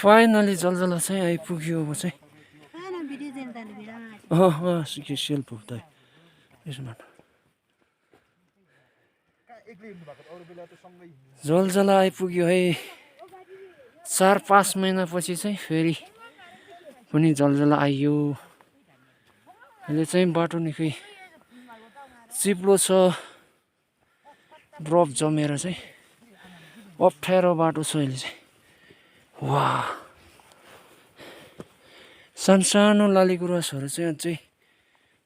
finally जलजला चाहिँ आइपुग्यो अब चाहिँ सेल्फ हुँदै यसमा जलजला आइपुग्यो है 4-5 महिनापछि चाहिँ फेरि पनि जलजला आइयो अहिले चाहिँ बाटो निकै चिप्लो छ ड्रप जमेर चाहिँ अप्ठ्यारो बाटो छ अहिले चाहिँ वाह सानसानो लालीगुराँसहरू चाहिँ अझै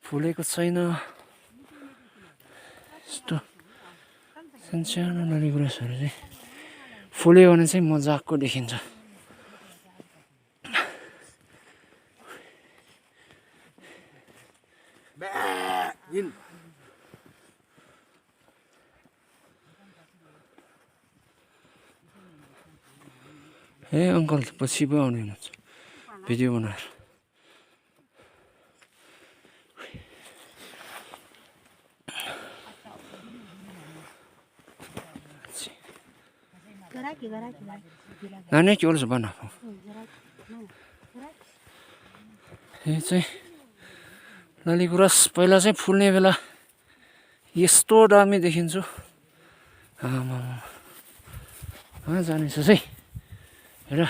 फुलेको छैन यस्तो सानसानो लालीगुराँसहरू चाहिँ फुल्यो भने चाहिँ मजाको देखिन्छ ए अङ्कल पछि पो आउने हुनुहुन्छ भिडियो बनाएर नानी के बोल्छ भन यो चाहिँ लालीगुराँस पहिला चाहिँ फुल्ने बेला यस्तो दामी देखिन्छु आमा जानेछ है हेर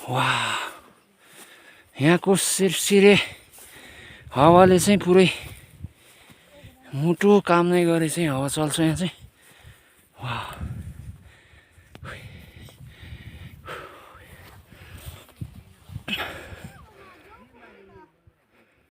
वाह यहाँको सिरसिरे हावाले चाहिँ पुरै मुटु काम्ने गरी चाहिँ हावा चल्छ यहाँ चाहिँ वाह